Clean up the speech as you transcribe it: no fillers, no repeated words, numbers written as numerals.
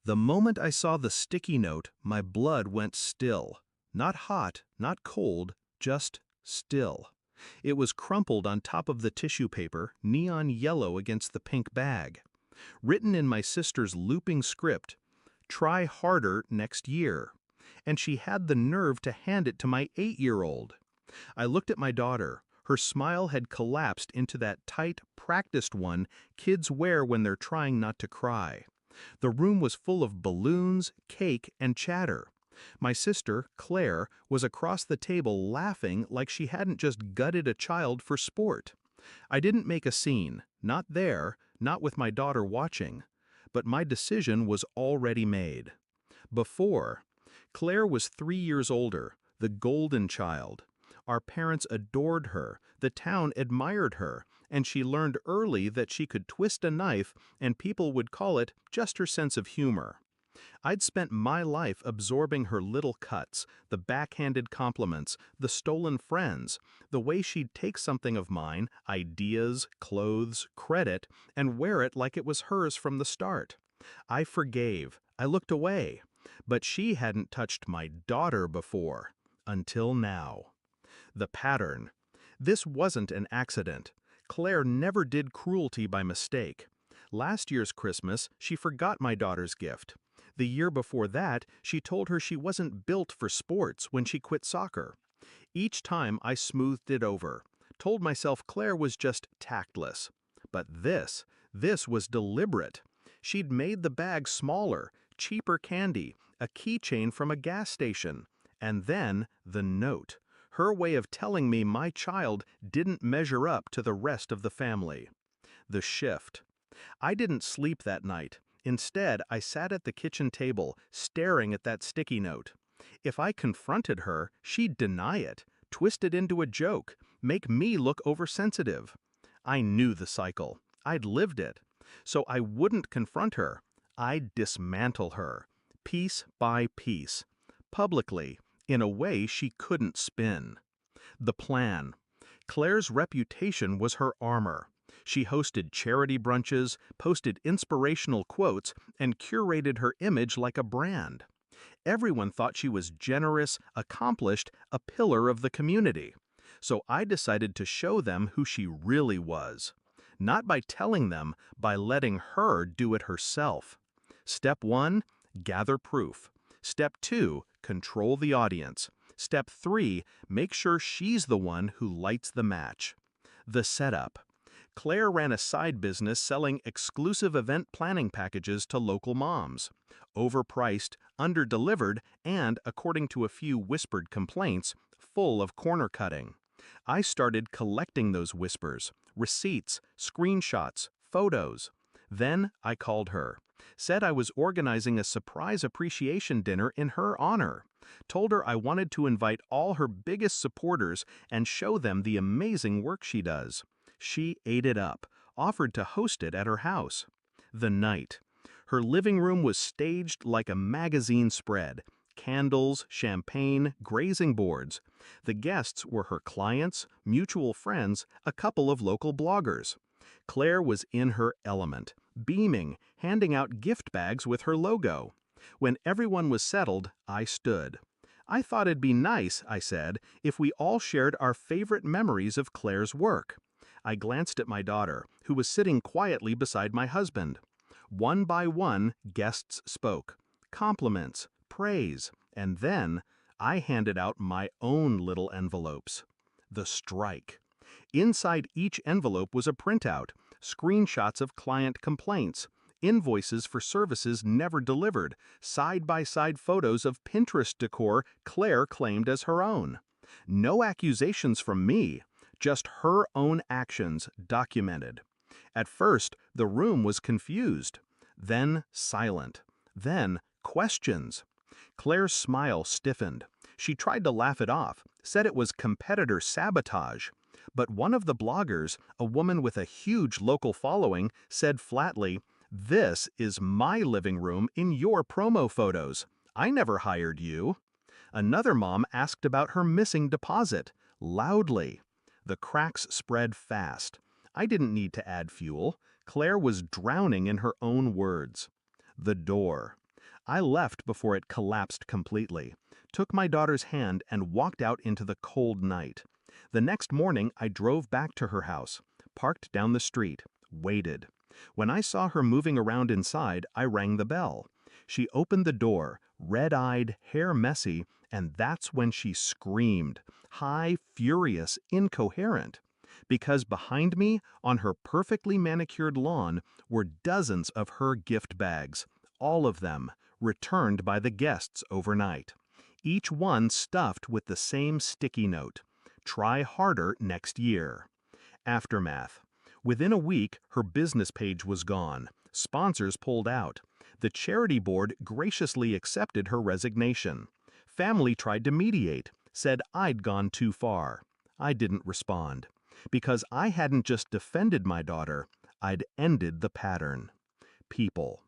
The moment I saw the sticky note, my blood went still. Not hot, not cold, just still. It was crumpled on top of the tissue paper, neon yellow against the pink bag. Written in my sister's looping script, "Try harder next year." And she had the nerve to hand it to my 8-year-old. I looked at my daughter. Her smile had collapsed into that tight, practiced one kids wear when they're trying not to cry. The room was full of balloons, cake, and chatter. My sister, Claire, was across the table laughing like she hadn't just gutted a child for sport. I didn't make a scene, not there, not with my daughter watching. But my decision was already made. Before, Claire was 3 years older, the golden child. Our parents adored her, the town admired her, and she learned early that she could twist a knife and people would call it just her sense of humor. I'd spent my life absorbing her little cuts, the backhanded compliments, the stolen friends, the way she'd take something of mine, ideas, clothes, credit, and wear it like it was hers from the start. I forgave, I looked away, but she hadn't touched my daughter before, until now. The pattern. This wasn't an accident. Claire never did cruelty by mistake. Last year's Christmas, she forgot my daughter's gift. The year before that, she told her she wasn't built for sports when she quit soccer. Each time I smoothed it over, told myself Claire was just tactless. But this was deliberate. She'd made the bag smaller, cheaper candy, a keychain from a gas station. And then the note. Her way of telling me my child didn't measure up to the rest of the family. The shift. I didn't sleep that night. Instead, I sat at the kitchen table, staring at that sticky note. If I confronted her, she'd deny it, twist it into a joke, make me look oversensitive. I knew the cycle. I'd lived it. So I wouldn't confront her. I'd dismantle her, piece by piece, publicly, in a way she couldn't spin. The plan. Claire's reputation was her armor. She hosted charity brunches, posted inspirational quotes, and curated her image like a brand. Everyone thought she was generous, accomplished, a pillar of the community. So I decided to show them who she really was. Not by telling them, by letting her do it herself. Step 1, gather proof. Step 2, control the audience. Step 3, make sure she's the one who lights the match. The setup. Claire ran a side business selling exclusive event planning packages to local moms. Overpriced, under-delivered, and, according to a few whispered complaints, full of corner cutting. I started collecting those whispers, receipts, screenshots, photos. Then I called her. Said I was organizing a surprise appreciation dinner in her honor. Told her I wanted to invite all her biggest supporters and show them the amazing work she does. She ate it up, offered to host it at her house. The night. Her living room was staged like a magazine spread. Candles, champagne, grazing boards. The guests were her clients, mutual friends, a couple of local bloggers. Claire was in her element, beaming, handing out gift bags with her logo. When everyone was settled, I stood. I thought it'd be nice, I said, if we all shared our favorite memories of Claire's work. I glanced at my daughter, who was sitting quietly beside my husband. One by one, guests spoke. Compliments, praise, and then I handed out my own little envelopes. The strike. Inside each envelope was a printout, screenshots of client complaints, invoices for services never delivered, side-by-side photos of Pinterest decor Claire claimed as her own. No accusations from me, just her own actions documented. At first, the room was confused, then silent, then questions. Claire's smile stiffened. She tried to laugh it off, said it was competitor sabotage. But one of the bloggers, a woman with a huge local following, said flatly, "This is my living room in your promo photos. I never hired you." Another mom asked about her missing deposit, loudly. The cracks spread fast. I didn't need to add fuel. Claire was drowning in her own words. The door. I left before it collapsed completely, took my daughter's hand and walked out into the cold night. The next morning, I drove back to her house, parked down the street, waited. When I saw her moving around inside, I rang the bell. She opened the door, red-eyed, hair messy, and that's when she screamed, high, furious, incoherent. Because behind me, on her perfectly manicured lawn, were dozens of her gift bags, all of them returned by the guests overnight. Each one stuffed with the same sticky note. Try harder next year. Aftermath. Within a week, her business page was gone. Sponsors pulled out. The charity board graciously accepted her resignation. Family tried to mediate, said I'd gone too far. I didn't respond. Because I hadn't just defended my daughter, I'd ended the pattern. People.